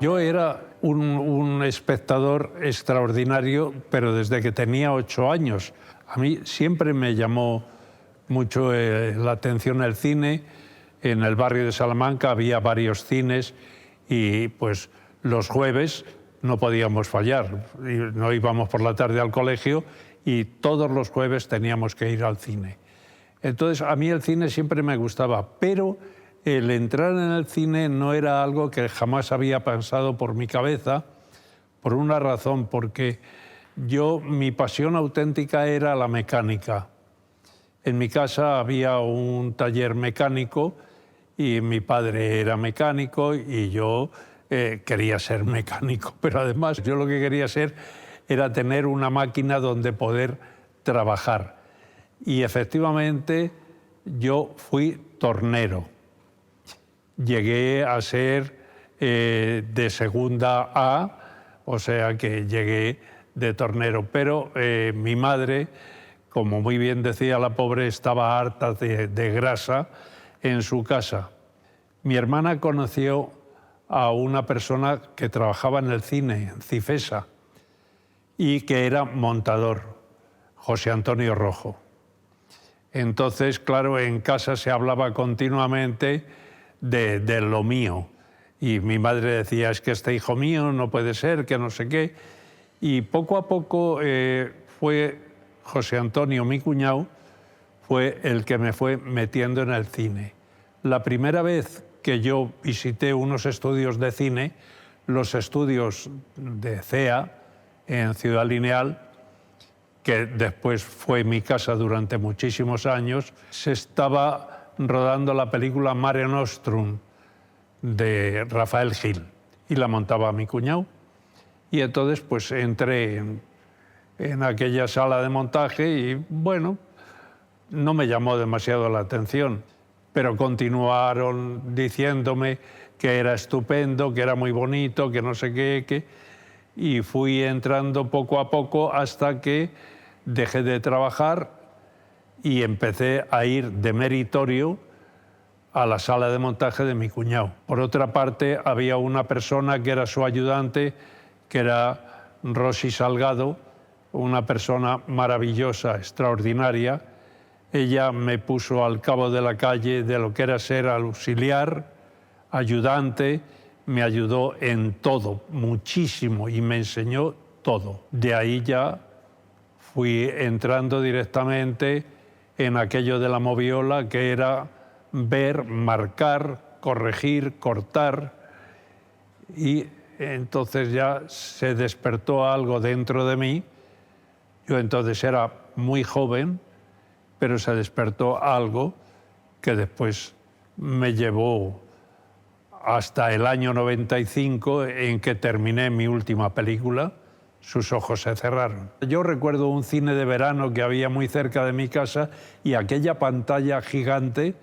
Yo era un espectador extraordinario, pero desde que tenía 8 años. A mí siempre me llamó mucho la atención el cine. En el barrio de Salamanca había varios cines y pues los jueves no podíamos fallar. No íbamos por la tarde al colegio y todos los jueves teníamos que ir al cine. Entonces a mí el cine siempre me gustaba, pero el entrar en el cine no era algo que jamás había pasado por mi cabeza, por una razón, porque mi pasión auténtica era la mecánica. En mi casa había un taller mecánico y mi padre era mecánico y yo quería ser mecánico, pero además yo lo que quería ser era tener una máquina donde poder trabajar. Y efectivamente yo fui tornero. Llegué a ser de segunda A, o sea que llegué de tornero, pero mi madre, como muy bien decía la pobre, estaba harta de grasa en su casa. Mi hermana conoció a una persona que trabajaba en el cine, en Cifesa, y que era montador, José Antonio Rojo. Entonces, claro, en casa se hablaba continuamente de lo mío. Y mi madre decía, es que este hijo mío no puede ser, que no sé qué. Y poco a poco fue José Antonio, mi cuñado, fue el que me fue metiendo en el cine. La primera vez que yo visité unos estudios de cine, los estudios de CEA, en Ciudad Lineal, que después fue mi casa durante muchísimos años, se estaba rodando la película Mare Nostrum de Rafael Gil y la montaba mi cuñado. Y entonces pues entré en aquella sala de montaje y bueno, no me llamó demasiado la atención, pero continuaron diciéndome que era estupendo, que era muy bonito, que no sé qué, y fui entrando poco a poco hasta que dejé de trabajar y empecé a ir de meritorio a la sala de montaje de mi cuñado. Por otra parte, había una persona que era su ayudante, que era Rosy Salgado, una persona maravillosa, extraordinaria. Ella me puso al cabo de la calle de lo que era ser auxiliar, ayudante, me ayudó en todo, muchísimo, y me enseñó todo. De ahí ya fui entrando directamente en aquello de la moviola, que era ver, marcar, corregir, cortar, y entonces ya se despertó algo dentro de mí. Yo entonces era muy joven, pero se despertó algo que después me llevó hasta el año 95, en que terminé mi última película, Sus ojos se cerraron. Yo recuerdo un cine de verano que había muy cerca de mi casa y aquella pantalla gigante,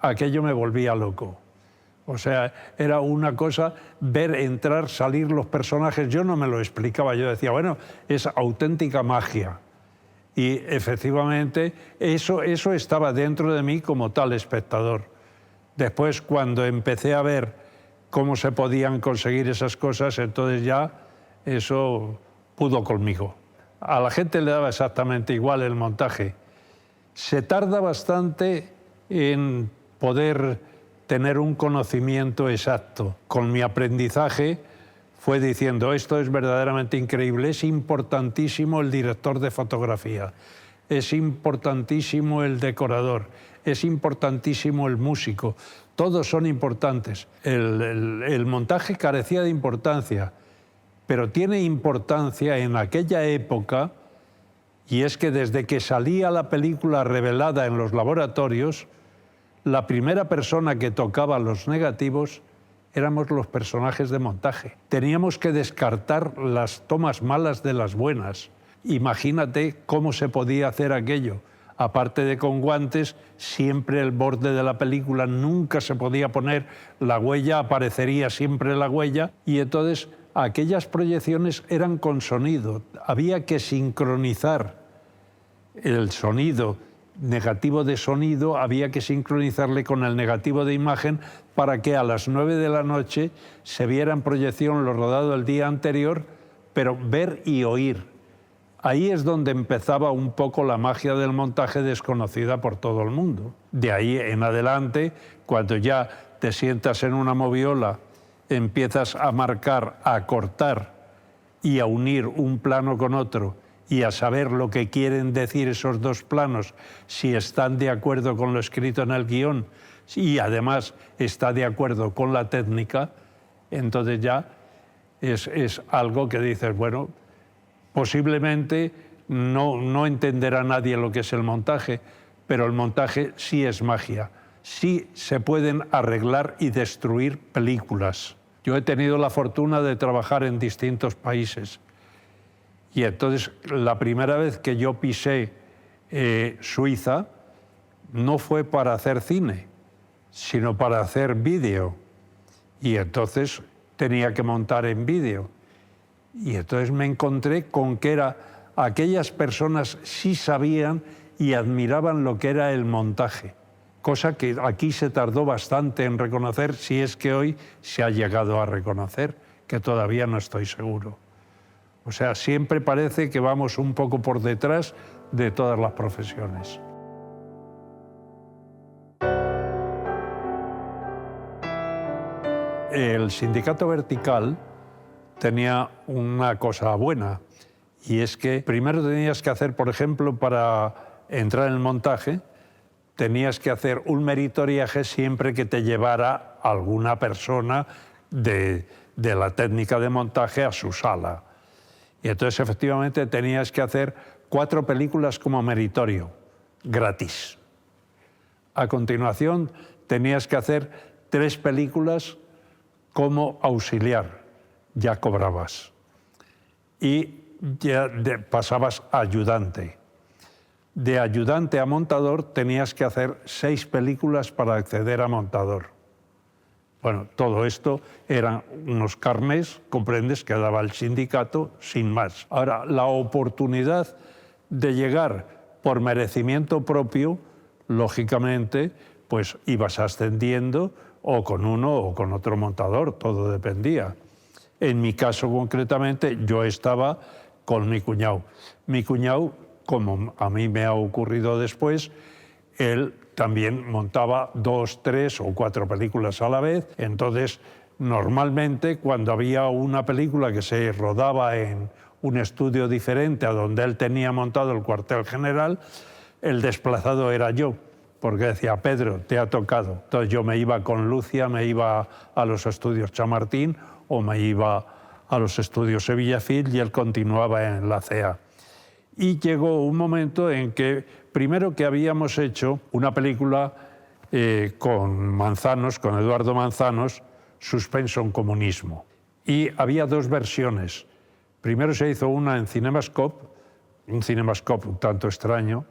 aquello me volvía loco. O sea, era una cosa ver entrar, salir los personajes. Yo no me lo explicaba, yo decía, bueno, es auténtica magia. Y efectivamente eso estaba dentro de mí como tal espectador. Después, cuando empecé a ver cómo se podían conseguir esas cosas, entonces ya eso pudo conmigo. A la gente le daba exactamente igual el montaje. Se tarda bastante en poder tener un conocimiento exacto. Con mi aprendizaje fue diciendo, esto es verdaderamente increíble, es importantísimo el director de fotografía, es importantísimo el decorador, es importantísimo el músico, todos son importantes. El montaje carecía de importancia, pero tiene importancia en aquella época, y es que desde que salía la película revelada en los laboratorios, la primera persona que tocaba los negativos éramos los personajes de montaje. Teníamos que descartar las tomas malas de las buenas. Imagínate cómo se podía hacer aquello. Aparte de con guantes, siempre el borde de la película, nunca se podía poner la huella, aparecería siempre la huella, y entonces aquellas proyecciones eran con sonido. Había que sincronizar el sonido negativo de sonido había que sincronizarle con el negativo de imagen para que a las 9 de la noche se viera en proyección lo rodado el día anterior, pero ver y oír. Ahí es donde empezaba un poco la magia del montaje desconocida por todo el mundo. De ahí en adelante, cuando ya te sientas en una moviola, empiezas a marcar, a cortar y a unir un plano con otro y a saber lo que quieren decir esos dos planos, si están de acuerdo con lo escrito en el guión y además está de acuerdo con la técnica, entonces ya es algo que dices, bueno, posiblemente no entenderá nadie lo que es el montaje, pero el montaje sí es magia. Sí se pueden arreglar y destruir películas. Yo he tenido la fortuna de trabajar en distintos países. Y entonces, la primera vez que yo pisé Suiza no fue para hacer cine, sino para hacer vídeo. Y entonces tenía que montar en vídeo. Y entonces me encontré con que aquellas personas sí sabían y admiraban lo que era el montaje, cosa que aquí se tardó bastante en reconocer, si es que hoy se ha llegado a reconocer, que todavía no estoy seguro. O sea, siempre parece que vamos un poco por detrás de todas las profesiones. El sindicato vertical tenía una cosa buena, y es que primero tenías que hacer, por ejemplo, para entrar en el montaje, tenías que hacer un meritoriaje siempre que te llevara alguna persona de la técnica de montaje a su sala. Y entonces, efectivamente, tenías que hacer 4 películas como meritorio, gratis. A continuación, tenías que hacer 3 películas como auxiliar, ya cobrabas. Y ya pasabas a ayudante. De ayudante a montador tenías que hacer 6 películas para acceder a montador. Bueno, todo esto eran unos carnés, comprendes, que daba el sindicato sin más. Ahora, la oportunidad de llegar por merecimiento propio, lógicamente, pues ibas ascendiendo o con uno o con otro montador, todo dependía. En mi caso, concretamente, yo estaba con mi cuñado. Mi cuñado, como a mí me ha ocurrido después, él también montaba 2, 3 o 4 películas a la vez. Entonces, normalmente, cuando había una película que se rodaba en un estudio diferente a donde él tenía montado el cuartel general, el desplazado era yo, porque decía, Pedro, te ha tocado. Entonces yo me iba con Lucia, me iba a los estudios Chamartín o me iba a los estudios Sevillafilm y él continuaba en la CEA. Y llegó un momento en que, primero que habíamos hecho una película con Manzanos, con Eduardo Manzanos, Suspenso en comunismo. Y había 2 versiones. Primero se hizo una en Cinemascope, un Cinemascope un tanto extraño,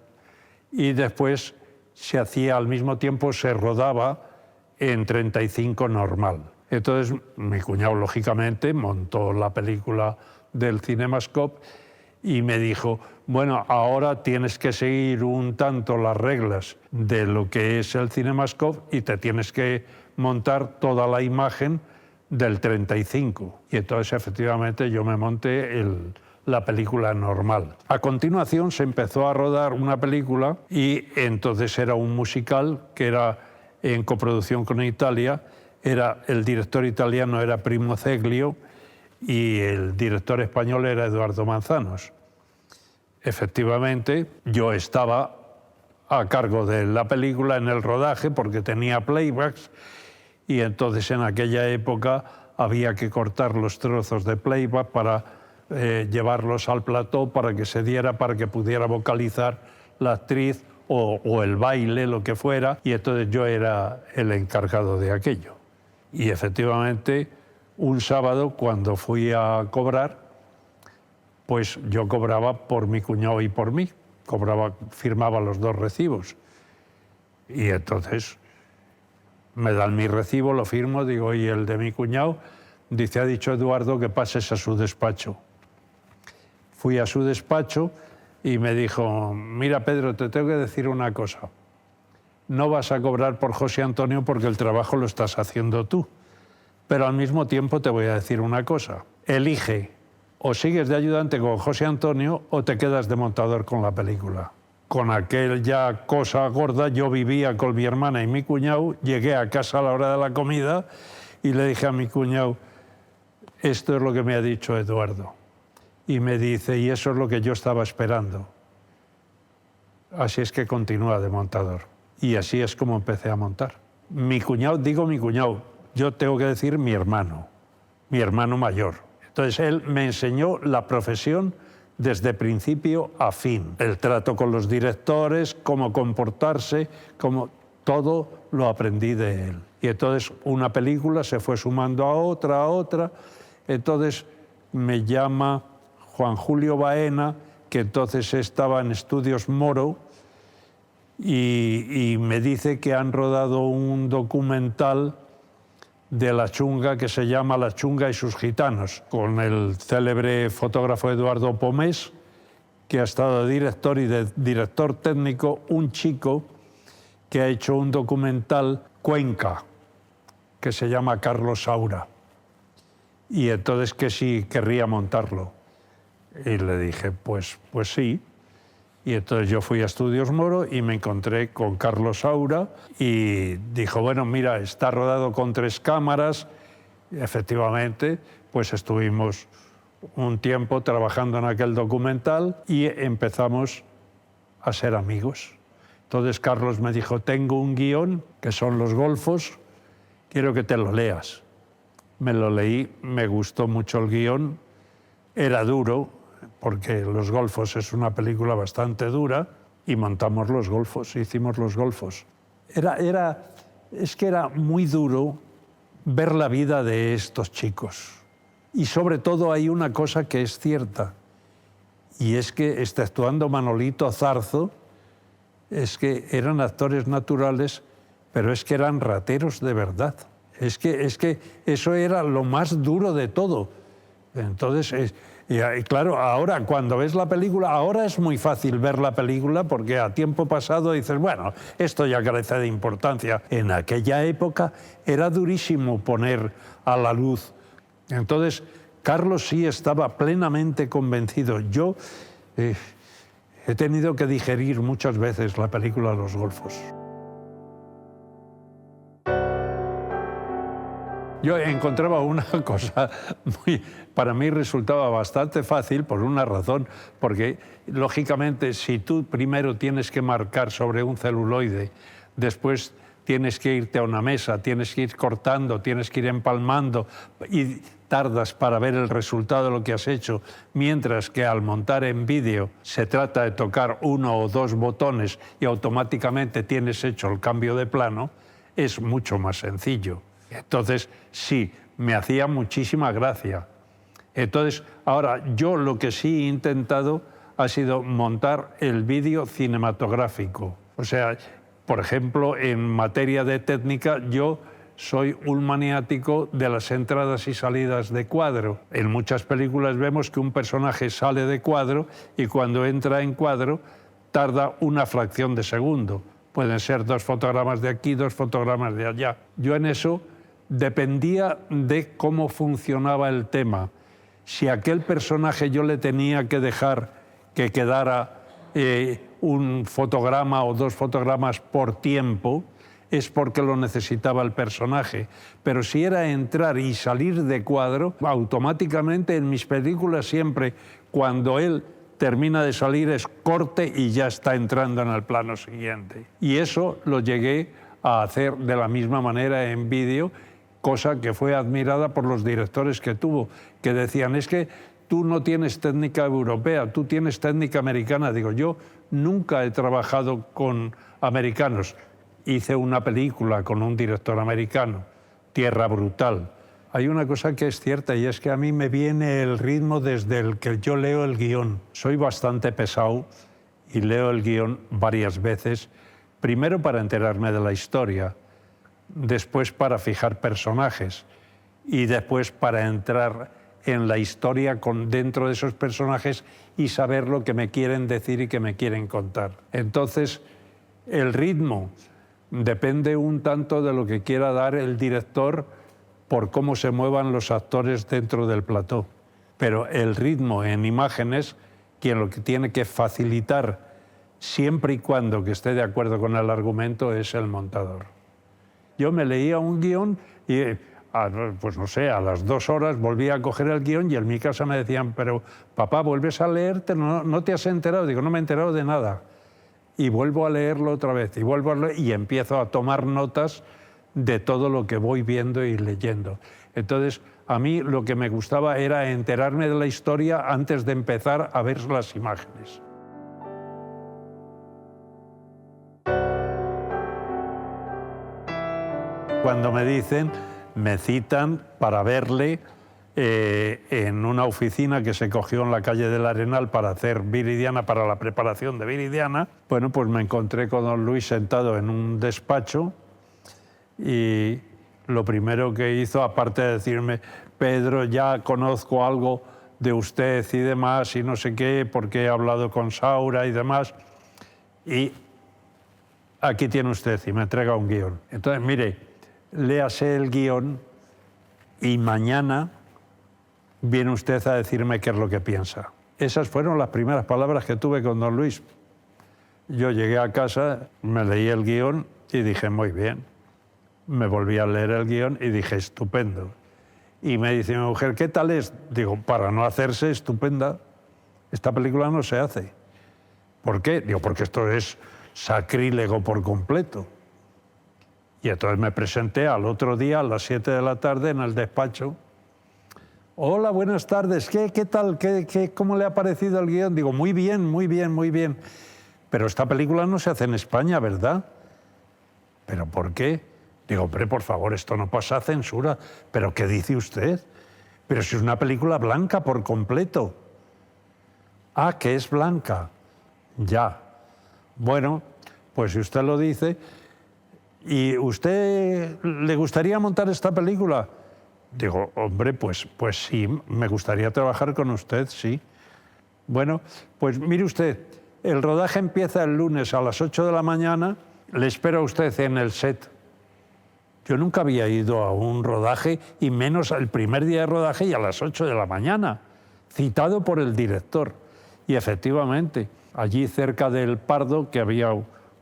y después se hacía al mismo tiempo, se rodaba en 35 normal. Entonces mi cuñado, lógicamente, montó la película del Cinemascope y me dijo, bueno, ahora tienes que seguir un tanto las reglas de lo que es el Cinemascope y te tienes que montar toda la imagen del 35. Y entonces, efectivamente, yo me monté la película normal. A continuación se empezó a rodar una película y entonces era un musical que era en coproducción con Italia. El director italiano era Primo Zeglio y el director español era Eduardo Manzanos. Efectivamente, yo estaba a cargo de la película en el rodaje porque tenía playbacks y entonces en aquella época había que cortar los trozos de playback para llevarlos al plató para que se diera, para que pudiera vocalizar la actriz o el baile, lo que fuera, y entonces yo era el encargado de aquello. Y efectivamente, un sábado, cuando fui a cobrar, pues yo cobraba por mi cuñado y por mí, firmaba los 2 recibos. Y entonces me dan mi recibo, lo firmo, digo, y el de mi cuñado, dice, ha dicho Eduardo que pases a su despacho. Fui a su despacho, y me dijo, mira Pedro, te tengo que decir una cosa. No vas a cobrar por José Antonio porque el trabajo lo estás haciendo tú. Pero al mismo tiempo te voy a decir una cosa. Elige, o sigues de ayudante con José Antonio o te quedas de montador con la película. Con aquella cosa gorda, yo vivía con mi hermana y mi cuñado, llegué a casa a la hora de la comida y le dije a mi cuñado, esto es lo que me ha dicho Eduardo. Y me dice, y eso es lo que yo estaba esperando. Así es que continúa de montador. Y así es como empecé a montar. Mi cuñado, digo mi cuñado, yo tengo que decir mi hermano mayor. Entonces él me enseñó la profesión desde principio a fin. El trato con los directores, cómo comportarse, todo lo aprendí de él. Y entonces una película se fue sumando a otra. Entonces me llama Juan Julio Baena, que entonces estaba en Estudios Moro, y me dice que han rodado un documental de La Chunga que se llama La Chunga y sus gitanos, con el célebre fotógrafo Eduardo Pomés, que ha estado de director y de director técnico, un chico que ha hecho un documental Cuenca, que se llama Carlos Saura. Y entonces que sí querría montarlo. Y le dije, pues sí. Y entonces yo fui a Estudios Moro y me encontré con Carlos Saura y dijo, bueno, mira, está rodado con 3 cámaras. Y efectivamente, pues estuvimos un tiempo trabajando en aquel documental y empezamos a ser amigos. Entonces Carlos me dijo, tengo un guión, que son Los Golfos, quiero que te lo leas. Me lo leí, me gustó mucho el guión, era duro, porque Los Golfos es una película bastante dura, y montamos Los Golfos, hicimos Los Golfos. Es que era muy duro ver la vida de estos chicos. Y sobre todo hay una cosa que es cierta, y es que, exceptuando Manolito Zarzo, es que eran actores naturales, pero es que eran rateros de verdad. Es que eso era lo más duro de todo. Entonces, y claro, ahora cuando ves la película, ahora es muy fácil ver la película porque a tiempo pasado dices, bueno, esto ya carece de importancia. En aquella época era durísimo poner a la luz. Entonces, Carlos sí estaba plenamente convencido. Yo he tenido que digerir muchas veces la película Los Golfos. Yo encontraba una cosa para mí resultaba bastante fácil por una razón, porque lógicamente si tú primero tienes que marcar sobre un celuloide, después tienes que irte a una mesa, tienes que ir cortando, tienes que ir empalmando y tardas para ver el resultado de lo que has hecho, mientras que al montar en vídeo se trata de tocar 1 o 2 botones y automáticamente tienes hecho el cambio de plano, es mucho más sencillo. Entonces, sí, me hacía muchísima gracia. Entonces, ahora, yo lo que sí he intentado ha sido montar el vídeo cinematográfico. O sea, por ejemplo, en materia de técnica, yo soy un maniático de las entradas y salidas de cuadro. En muchas películas vemos que un personaje sale de cuadro y cuando entra en cuadro tarda una fracción de segundo. Pueden ser 2 fotogramas de aquí, 2 fotogramas de allá. Yo en eso dependía de cómo funcionaba el tema. Si a aquel personaje yo le tenía que dejar que quedara un fotograma o 2 fotogramas por tiempo, es porque lo necesitaba el personaje. Pero si era entrar y salir de cuadro, automáticamente en mis películas siempre, cuando él termina de salir, es corte y ya está entrando en el plano siguiente. Y eso lo llegué a hacer de la misma manera en vídeo, cosa que fue admirada por los directores que tuvo, que decían, es que tú no tienes técnica europea, tú tienes técnica americana. Digo, yo nunca he trabajado con americanos. Hice una película con un director americano, Tierra Brutal. Hay una cosa que es cierta y es que a mí me viene el ritmo desde el que yo leo el guión. Soy bastante pesado y leo el guión varias veces, primero para enterarme de la historia, después para fijar personajes y después para entrar en la historia dentro de esos personajes y saber lo que me quieren decir y que me quieren contar. Entonces, el ritmo depende un tanto de lo que quiera dar el director por cómo se muevan los actores dentro del plató. Pero el ritmo en imágenes, quien lo que tiene que facilitar, siempre y cuando que esté de acuerdo con el argumento, es el montador. Yo me leía un guión y, pues no sé, a las 2 horas volvía a coger el guión y en mi casa me decían, pero papá, ¿vuelves a leerte? ¿No te has enterado? Digo, no me he enterado de nada. Y vuelvo a leerlo otra vez, y vuelvo a leer, y empiezo a tomar notas de todo lo que voy viendo y leyendo. Entonces, a mí lo que me gustaba era enterarme de la historia antes de empezar a ver las imágenes. Cuando me dicen, me citan para verle en una oficina que se cogió en la calle del Arenal para hacer Viridiana, para la preparación de Viridiana. Bueno, pues me encontré con don Luis sentado en un despacho y lo primero que hizo, aparte de decirme, Pedro, ya conozco algo de usted y demás y no sé qué, porque he hablado con Saura y demás, y aquí tiene usted, y me entrega un guión. Entonces, mire, léase el guión y mañana viene usted a decirme qué es lo que piensa. Esas fueron las primeras palabras que tuve con don Luis. Yo llegué a casa, me leí el guión y dije, muy bien. Me volví a leer el guión y dije, estupendo. Y me dice mi mujer, ¿qué tal es? Digo, para no hacerse, estupenda. Esta película no se hace. ¿Por qué? Digo, porque esto es sacrílego por completo. Y entonces me presenté al otro día a las 7 de la tarde en el despacho. Hola, buenas tardes. ¿Qué tal? ¿Cómo le ha parecido el guión? Digo, muy bien, muy bien, muy bien. Pero esta película no se hace en España, ¿verdad? ¿Pero por qué? Digo, hombre, por favor, esto no pasa censura. ¿Pero qué dice usted? Pero si es una película blanca por completo. Ah, que es blanca. Ya. Bueno, pues si usted lo dice... ¿Y usted le gustaría montar esta película? Digo, hombre, pues sí, me gustaría trabajar con usted, sí. Bueno, pues mire usted, el rodaje empieza el lunes a las 8 de la mañana, le espero a usted en el set. Yo nunca había ido a un rodaje, y menos el primer día de rodaje y a las 8 de la mañana, citado por el director. Y efectivamente, allí cerca del Pardo, que había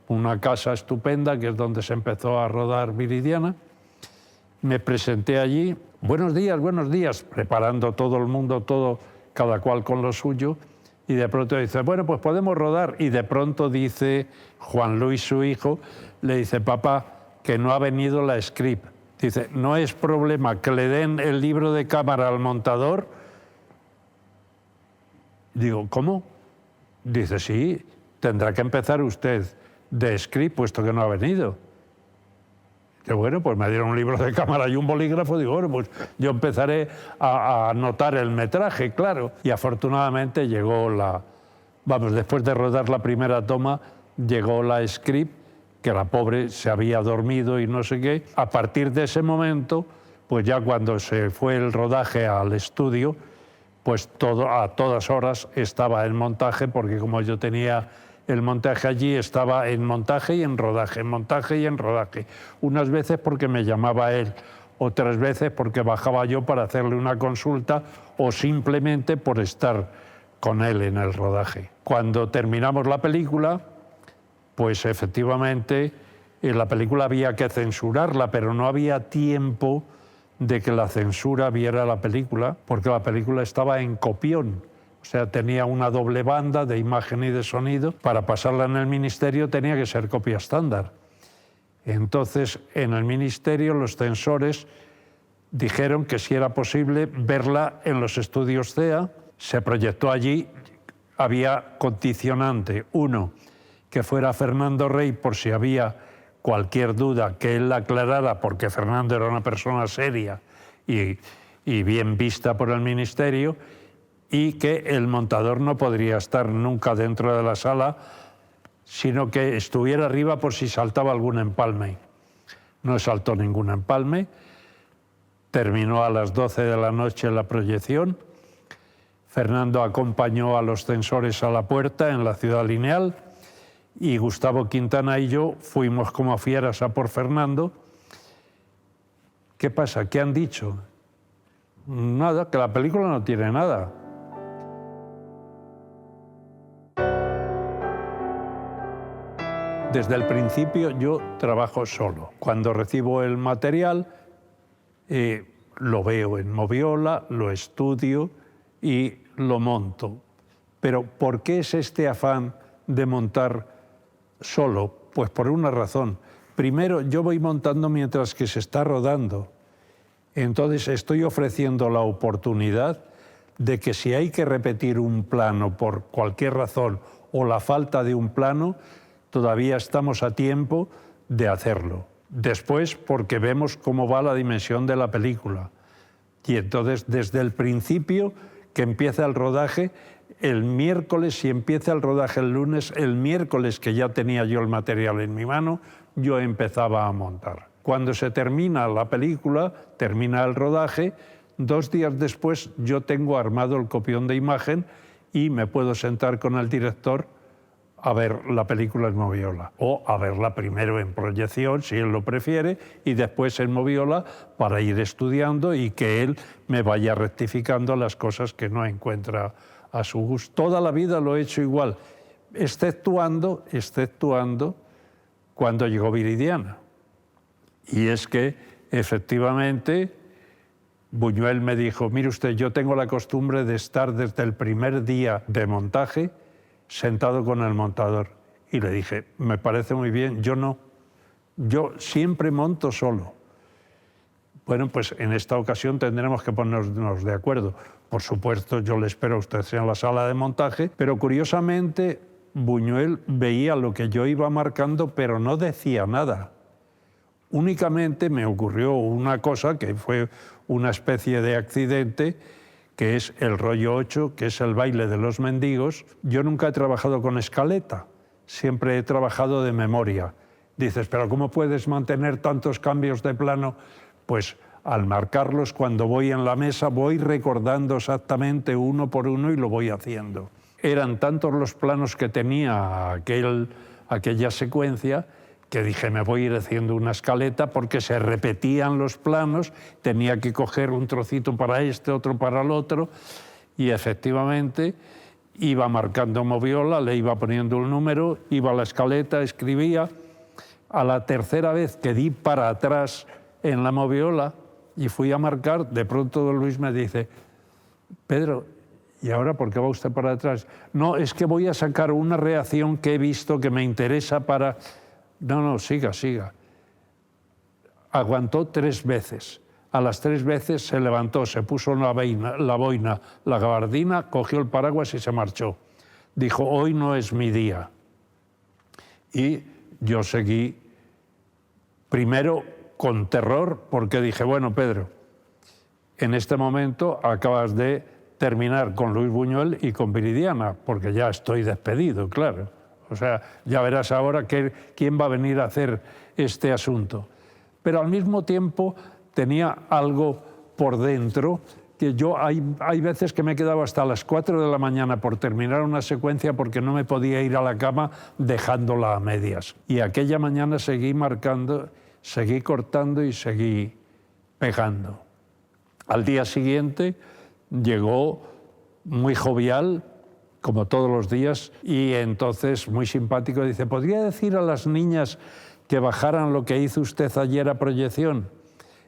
una casa estupenda, que es donde se empezó a rodar Viridiana, me presenté allí, buenos días, preparando todo el mundo, todo, cada cual con lo suyo, y de pronto dice, bueno, pues podemos rodar, y de pronto dice Juan Luis, su hijo, le dice, papá, que no ha venido la script. Dice, no es problema que le den el libro de cámara al montador. Digo, ¿cómo? Dice, sí, tendrá que empezar usted de script, puesto que no ha venido. Que bueno, pues me dieron un libro de cámara y un bolígrafo, digo, bueno, pues yo empezaré a anotar el metraje, claro. Y afortunadamente llegó después de rodar la primera toma, llegó la script, que la pobre se había dormido y no sé qué. A partir de ese momento, pues ya cuando se fue el rodaje al estudio, pues a todas horas estaba el montaje, porque como yo tenía el montaje allí, estaba en montaje y en rodaje, en montaje y en rodaje. Unas veces porque me llamaba él, otras veces porque bajaba yo para hacerle una consulta o simplemente por estar con él en el rodaje. Cuando terminamos la película, pues efectivamente la película había que censurarla, pero no había tiempo de que la censura viera la película, porque la película estaba en copión. O sea, tenía una doble banda de imagen y de sonido. Para pasarla en el ministerio tenía que ser copia estándar. Entonces, en el ministerio los censores dijeron que si era posible verla en los estudios CEA. Se proyectó allí, había condicionante. Uno, que fuera Fernando Rey, por si había cualquier duda, que él la aclarara, porque Fernando era una persona seria y bien vista por el ministerio, y que el montador no podría estar nunca dentro de la sala, sino que estuviera arriba por si saltaba algún empalme. No saltó ningún empalme. terminó a las 12 de la noche la proyección. Fernando acompañó a los censores a la puerta en la Ciudad Lineal y Gustavo Quintana y yo fuimos como fieras a por Fernando. ¿Qué pasa? ¿Qué han dicho? Nada, que la película no tiene nada. Desde el principio yo trabajo solo. Cuando recibo el material, lo veo en Moviola, lo estudio y lo monto. Pero ¿por qué es este afán de montar solo? Pues por una razón. Primero, yo voy montando mientras que se está rodando. Entonces estoy ofreciendo la oportunidad de que si hay que repetir un plano por cualquier razón o la falta de un plano, todavía estamos a tiempo de hacerlo. Después, porque vemos cómo va la dimensión de la película. Y entonces, desde el principio que empieza el rodaje, el miércoles, si empieza el rodaje el lunes, el miércoles que ya tenía yo el material en mi mano, yo empezaba a montar. Cuando se termina la película, termina el rodaje, 2 días después yo tengo armado el copión de imagen y me puedo sentar con el director a ver la película en Moviola, o a verla primero en proyección, si él lo prefiere, y después en Moviola para ir estudiando y que él me vaya rectificando las cosas que no encuentra a su gusto. Toda la vida lo he hecho igual, exceptuando cuando llegó Viridiana. Y es que, efectivamente, Buñuel me dijo, mire usted, yo tengo la costumbre de estar desde el primer día de montaje sentado con el montador. Y le dije, me parece muy bien, yo no. Yo siempre monto solo. Bueno, pues en esta ocasión tendremos que ponernos de acuerdo. Por supuesto, yo le espero a usted en la sala de montaje, pero curiosamente Buñuel veía lo que yo iba marcando, pero no decía nada. Únicamente me ocurrió una cosa que fue una especie de accidente, que es el rollo 8, que es el baile de los mendigos. Yo nunca he trabajado con escaleta, siempre he trabajado de memoria. Dices, pero ¿cómo puedes mantener tantos cambios de plano? Pues al marcarlos, cuando voy en la mesa, voy recordando exactamente uno por uno y lo voy haciendo. Eran tantos los planos que tenía aquella secuencia que dije, me voy a ir haciendo una escaleta porque se repetían los planos, tenía que coger un trocito para este, otro para el otro, y efectivamente iba marcando Moviola, le iba poniendo un número, iba a la escaleta, escribía. A la tercera vez que di para atrás en la Moviola y fui a marcar, de pronto don Luis me dice, Pedro, ¿y ahora por qué va usted para atrás? No, es que voy a sacar una reacción que he visto que me interesa para... No, siga. Aguantó 3 veces. A las 3 veces se levantó, se puso la boina, la gabardina, cogió el paraguas y se marchó. Dijo, hoy no es mi día. Y yo seguí, primero con terror, porque dije, bueno, Pedro, en este momento acabas de terminar con Luis Buñuel y con Viridiana, porque ya estoy despedido, claro. O sea, ya verás ahora quién va a venir a hacer este asunto. Pero al mismo tiempo tenía algo por dentro que yo hay veces que me he quedado hasta las 4 de la mañana por terminar una secuencia porque no me podía ir a la cama dejándola a medias. Y aquella mañana seguí marcando, seguí cortando y seguí pegando. Al día siguiente llegó muy jovial, como todos los días, y entonces, muy simpático, dice, ¿podría decir a las niñas que bajaran lo que hizo usted ayer a proyección?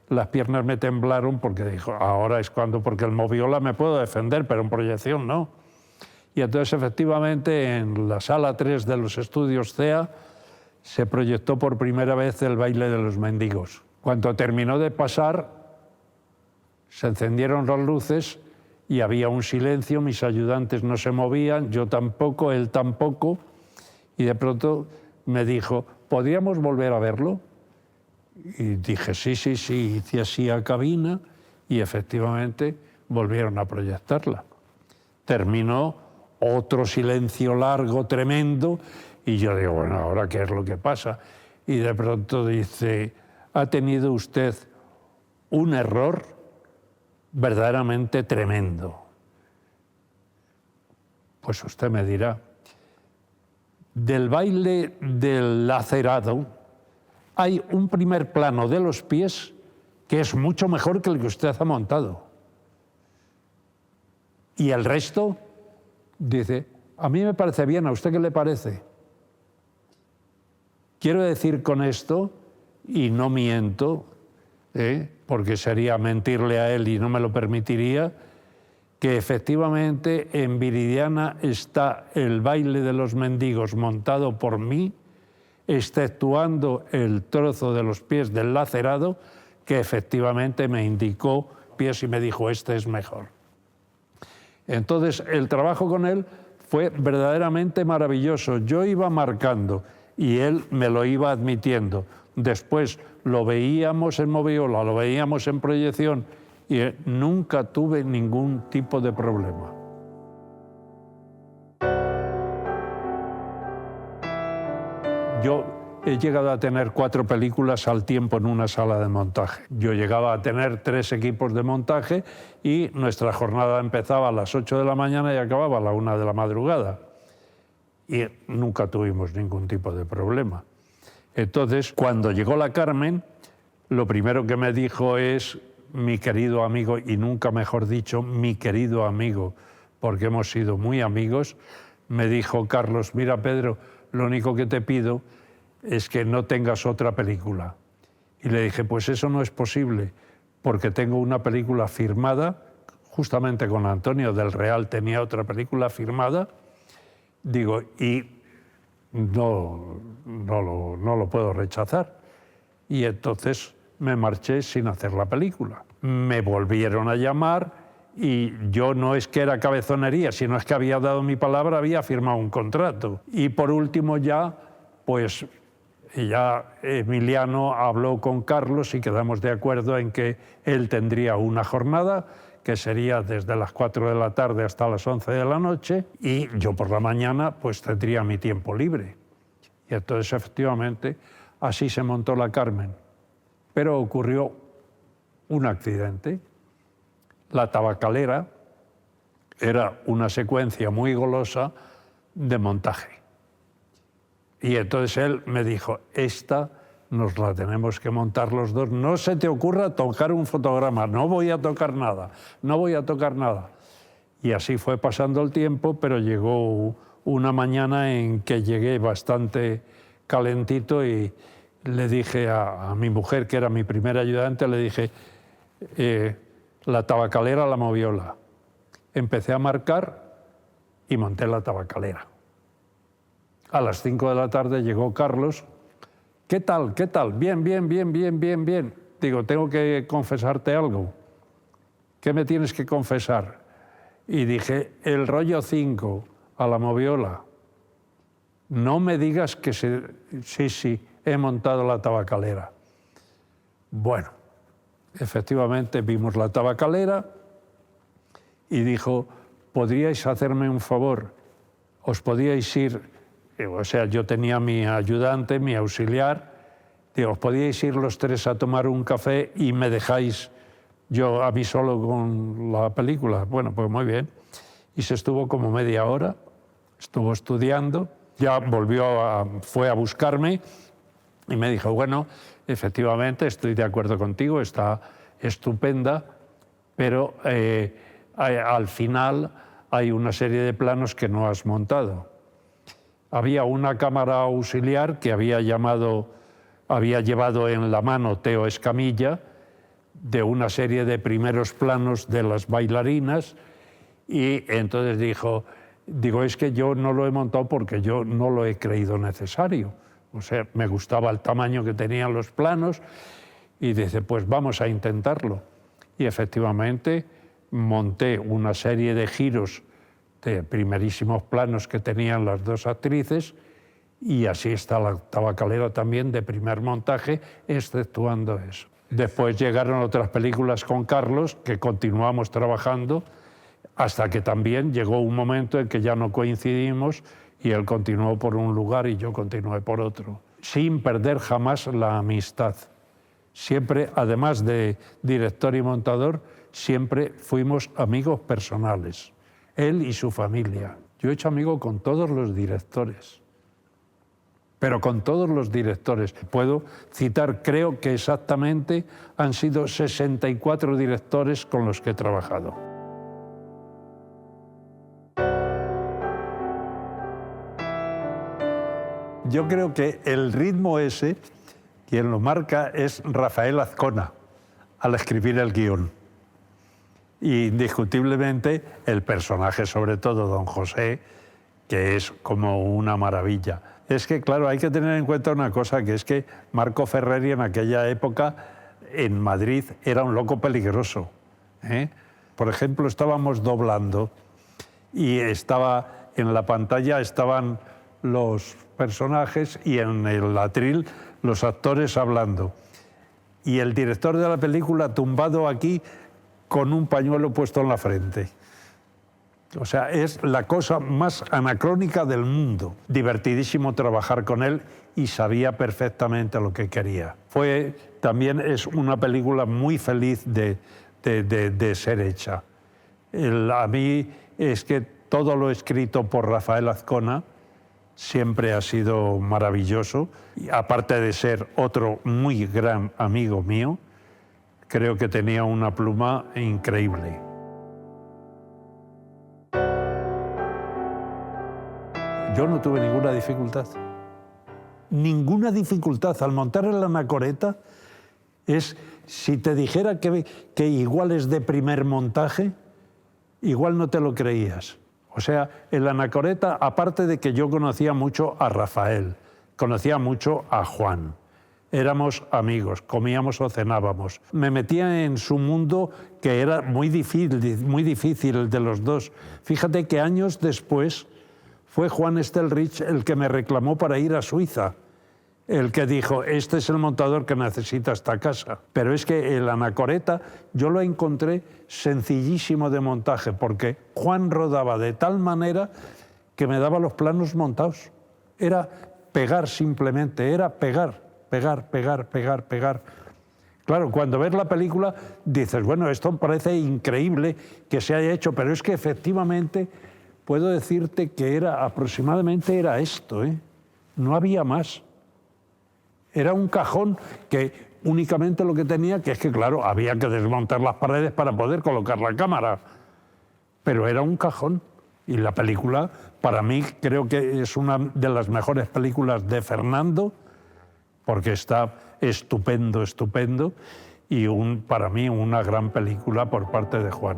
Las piernas me temblaron porque dijo, ahora es cuando, porque el Moviola me puedo defender, pero en proyección no. Y entonces, efectivamente, en la sala 3 de los estudios CEA se proyectó por primera vez el baile de los mendigos. Cuando terminó de pasar, se encendieron las luces y había un silencio, mis ayudantes no se movían, yo tampoco, él tampoco, y de pronto me dijo, ¿podríamos volver a verlo? Y dije, sí, hice así a cabina y efectivamente volvieron a proyectarla. Terminó otro silencio largo, tremendo, y yo digo, bueno, ¿ahora qué es lo que pasa? Y de pronto dice, ¿ha tenido usted un error? verdaderamente tremendo. Pues usted me dirá, del baile del Lacerado hay un primer plano de los pies que es mucho mejor que el que usted ha montado. Y el resto, dice, a mí me parece bien, ¿a usted qué le parece? Quiero decir con esto, y no miento, porque sería mentirle a él y no me lo permitiría, que efectivamente en Viridiana está el baile de los mendigos montado por mí, exceptuando el trozo de los pies del Lacerado, que efectivamente me indicó pies y me dijo, este es mejor. Entonces, el trabajo con él fue verdaderamente maravilloso. Yo iba marcando y él me lo iba admitiendo. Después lo veíamos en moviola, lo veíamos en proyección y nunca tuve ningún tipo de problema. Yo he llegado a tener 4 películas al tiempo en una sala de montaje. Yo llegaba a tener 3 equipos de montaje y nuestra jornada empezaba a las 8 de la mañana y acababa a la 1 de la madrugada. Y nunca tuvimos ningún tipo de problema. Entonces, cuando llegó la Carmen, lo primero que me dijo es, mi querido amigo, y nunca mejor dicho, mi querido amigo, porque hemos sido muy amigos, me dijo, Carlos, mira Pedro, lo único que te pido es que no tengas otra película. Y le dije, pues eso no es posible, porque tengo una película firmada, justamente con Antonio del Real tenía otra película firmada, digo, y no lo puedo rechazar. Y entonces me marché sin hacer la película. Me volvieron a llamar y yo no es que era cabezonería, sino es que había dado mi palabra, había firmado un contrato. Y por último ya, pues ya Emiliano habló con Carlos y quedamos de acuerdo en que él tendría una jornada que sería desde las 4 de la tarde hasta las 11 de la noche, y yo por la mañana pues tendría mi tiempo libre. Y entonces efectivamente así se montó la Carmen. Pero ocurrió un accidente. La tabacalera era una secuencia muy golosa de montaje. Y entonces él me dijo, esta nos la tenemos que montar los dos. No se te ocurra tocar un fotograma, no voy a tocar nada, no voy a tocar nada. Y así fue pasando el tiempo, pero llegó una mañana en que llegué bastante calentito y le dije a mi mujer, que era mi primera ayudante, le dije, la tabacalera, la moviola. Empecé a marcar y monté la tabacalera. A las 5 de la tarde llegó Carlos. ¿Qué tal? ¿Qué tal? Bien, bien, bien, bien, bien, bien. Digo, tengo que confesarte algo. ¿Qué me tienes que confesar? Y dije, el rollo 5 a la moviola. No me digas que sí, he montado la tabacalera. Bueno, efectivamente vimos la tabacalera y dijo, ¿podríais hacerme un favor? ¿Os podíais ir? O sea, yo tenía mi ayudante, mi auxiliar, digo, ¿os podíais ir los 3 a tomar un café y me dejáis yo a mí solo con la película? Bueno, pues muy bien. Y se estuvo como media hora, estuvo estudiando, ya fue a buscarme y me dijo, bueno, efectivamente estoy de acuerdo contigo, está estupenda, pero al final hay una serie de planos que no has montado. Había una cámara auxiliar que había llevado en la mano Teo Escamilla, de una serie de primeros planos de las bailarinas, y entonces digo, es que yo no lo he montado porque yo no lo he creído necesario. O sea, me gustaba el tamaño que tenían los planos, y dice, pues vamos a intentarlo. Y efectivamente monté una serie de giros de primerísimos planos que tenían las 2 actrices, y así está la tabacalera también de primer montaje, exceptuando eso. Después llegaron otras películas con Carlos, que continuamos trabajando, hasta que también llegó un momento en que ya no coincidimos y él continuó por un lugar y yo continué por otro, sin perder jamás la amistad. Siempre, además de director y montador, siempre fuimos amigos personales, él y su familia. Yo he hecho amigo con todos los directores, pero con todos los directores. Puedo citar, creo que exactamente han sido 64 directores con los que he trabajado. Yo creo que el ritmo ese, quien lo marca es Rafael Azcona, al escribir el guión. Y indiscutiblemente el personaje, sobre todo don José, que es como una maravilla. Es que, claro, hay que tener en cuenta una cosa, que es que Marco Ferreri en aquella época en Madrid era un loco peligroso, ¿eh? Por ejemplo, estábamos doblando y estaba en la pantalla estaban los personajes y en el atril los actores hablando. Y el director de la película tumbado aquí con un pañuelo puesto en la frente. O sea, es la cosa más anacrónica del mundo. Divertidísimo trabajar con él y sabía perfectamente lo que quería. También es una película muy feliz de ser hecha. A mí es que todo lo escrito por Rafael Azcona siempre ha sido maravilloso. Y aparte de ser otro muy gran amigo mío, creo que tenía una pluma increíble. Yo no tuve ninguna dificultad. Ninguna dificultad. Al montar el Anacoreta, si te dijera que igual es de primer montaje, igual no te lo creías. O sea, el Anacoreta, aparte de que yo conocía mucho a Rafael, conocía mucho a Juan, éramos amigos, comíamos o cenábamos. Me metía en su mundo, que era muy difícil el de los dos. Fíjate que años después fue Juan Estelrich el que me reclamó para ir a Suiza, el que dijo, este es el montador que necesita esta casa. Pero es que el Anacoreta yo lo encontré sencillísimo de montaje, porque Juan rodaba de tal manera que me daba los planos montados. Era pegar simplemente, era pegar. Claro, cuando ves la película dices, bueno, esto parece increíble que se haya hecho, pero es que efectivamente puedo decirte que aproximadamente era esto, ¿eh? No había más. Era un cajón que únicamente lo que tenía, que es que, claro, había que desmontar las paredes para poder colocar la cámara. Pero era un cajón. Y la película, para mí, creo que es una de las mejores películas de Fernando, porque está estupendo, y para mí una gran película por parte de Juan.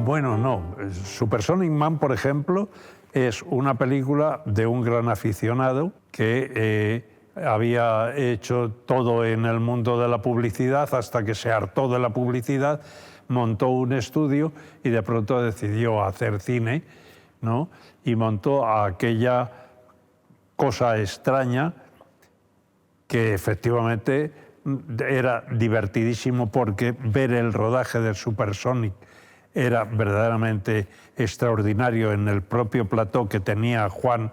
Bueno, no. Supersonic Man, por ejemplo, es una película de un gran aficionado que había hecho todo en el mundo de la publicidad hasta que se hartó de la publicidad, montó un estudio y de pronto decidió hacer cine, ¿no? Y montó aquella cosa extraña que efectivamente era divertidísimo, porque ver el rodaje del Supersonic era verdaderamente extraordinario en el propio plató que tenía Juan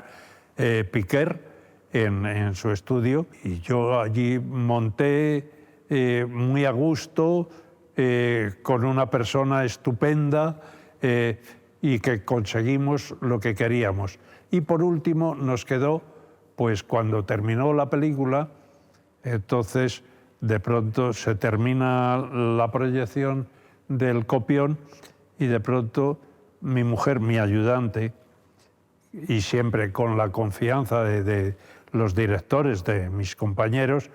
Piquer en su estudio. Y yo allí monté muy a gusto, con una persona estupenda, y que conseguimos lo que queríamos. Y por último nos quedó, pues cuando terminó la película, entonces de pronto se termina la proyección del copión y de pronto mi mujer, mi ayudante, y siempre con la confianza de los directores, de mis compañeros,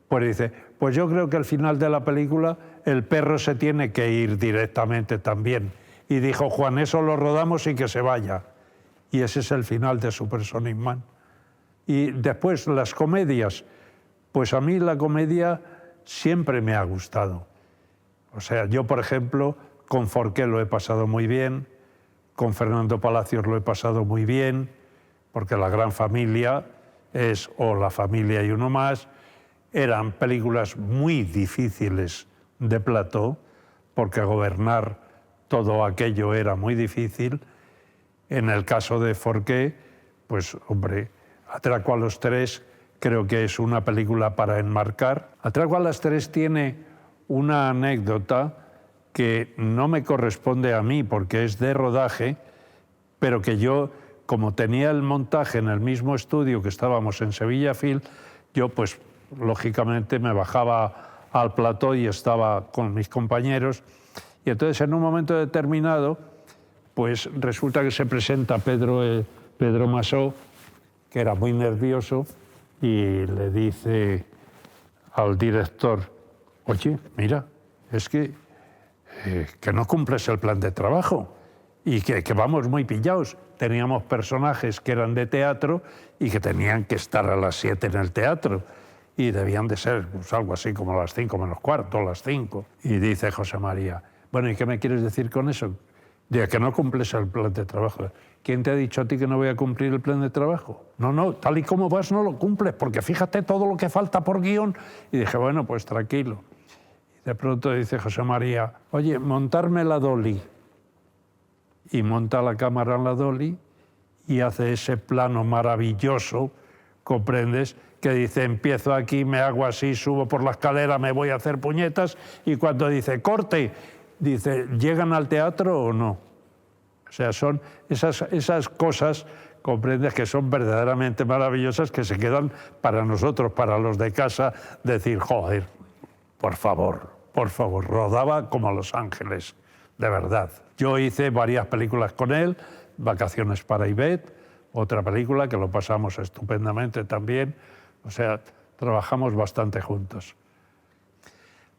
pues dice, pues yo creo que al final de la película el perro se tiene que ir directamente también. Y dijo, Juan, eso lo rodamos y que se vaya. Y ese es el final de Supersonic Man. Y después las comedias, pues a mí la comedia siempre me ha gustado. O sea, yo, por ejemplo, con Forqué lo he pasado muy bien, con Fernando Palacios lo he pasado muy bien, porque La Gran Familia es O La Familia y uno más. Eran películas muy difíciles de plató, porque gobernar todo aquello era muy difícil. En el caso de Forqué, pues hombre, Atraco a los tres, creo que es una película para enmarcar. A Tregua a las 3 tiene una anécdota que no me corresponde a mí porque es de rodaje, pero que yo, como tenía el montaje en el mismo estudio que estábamos en Sevilla Film, yo pues lógicamente me bajaba al plató y estaba con mis compañeros. Y entonces en un momento determinado, pues resulta que se presenta Pedro Masó, que era muy nervioso, y le dice al director: oye, mira, es que no cumples el plan de trabajo y que vamos muy pillados. Teníamos personajes que eran de teatro y que tenían que estar a las 7 en el teatro y debían de ser pues, algo así como a las 5 menos cuarto, las 5. Y dice José María: bueno, ¿y qué me quieres decir con eso? De que no cumples el plan de trabajo. ¿Quién te ha dicho a ti que no voy a cumplir el plan de trabajo? No, tal y como vas no lo cumples, porque fíjate todo lo que falta por guión. Y dije, bueno, pues tranquilo. Y de pronto dice José María: oye, montarme la dolly. Y monta la cámara en la dolly y hace ese plano maravilloso, ¿comprendes? Que dice, empiezo aquí, me hago así, subo por la escalera, me voy a hacer puñetas, y cuando dice, corte, dice, ¿llegan al teatro o no? O sea, son esas cosas, comprendes, que son verdaderamente maravillosas, que se quedan para nosotros, para los de casa, decir, joder, por favor, rodaba como Los Ángeles, de verdad. Yo hice varias películas con él, Vacaciones para Ivette, otra película que lo pasamos estupendamente también, o sea, trabajamos bastante juntos.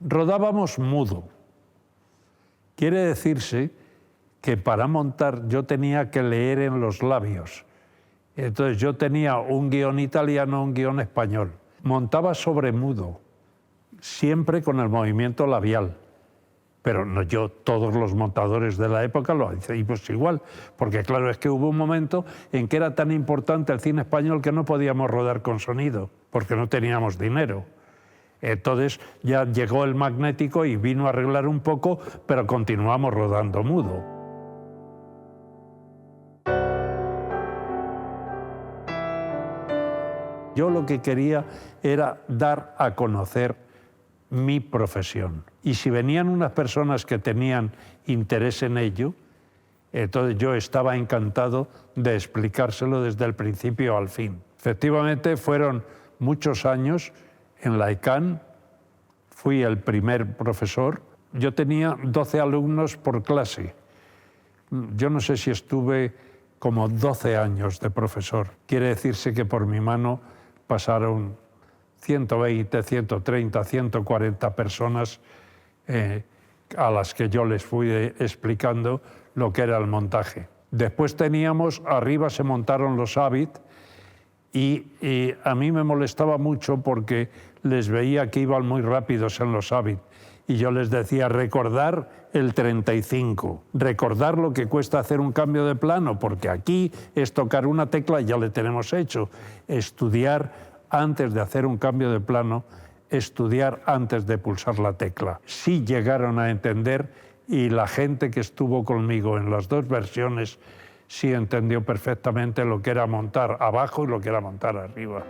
Rodábamos mudo. Quiere decirse que para montar yo tenía que leer en los labios. Entonces yo tenía un guión italiano, un guión español. Montaba sobre mudo, siempre con el movimiento labial. Pero no yo, todos los montadores de la época lo hicimos igual, porque claro, es que hubo un momento en que era tan importante el cine español que no podíamos rodar con sonido, porque no teníamos dinero. Entonces ya llegó el magnético y vino a arreglar un poco, pero continuamos rodando mudo. Yo lo que quería era dar a conocer mi profesión. Y si venían unas personas que tenían interés en ello, entonces yo estaba encantado de explicárselo desde el principio al fin. Efectivamente, fueron muchos años en la ECAN, fui el primer profesor. Yo tenía 12 alumnos por clase. Yo no sé si estuve como 12 años de profesor. Quiere decirse que por mi mano pasaron 120, 130, 140 personas a las que yo les fui explicando lo que era el montaje. Después teníamos, arriba se montaron los Avid y a mí me molestaba mucho porque les veía que iban muy rápidos en los Avid y yo les decía, recordar el 35, recordar lo que cuesta hacer un cambio de plano, porque aquí es tocar una tecla y ya le tenemos hecho, estudiar antes de hacer un cambio de plano, estudiar antes de pulsar la tecla. Sí llegaron a entender y la gente que estuvo conmigo en las dos versiones sí entendió perfectamente lo que era montar abajo y lo que era montar arriba.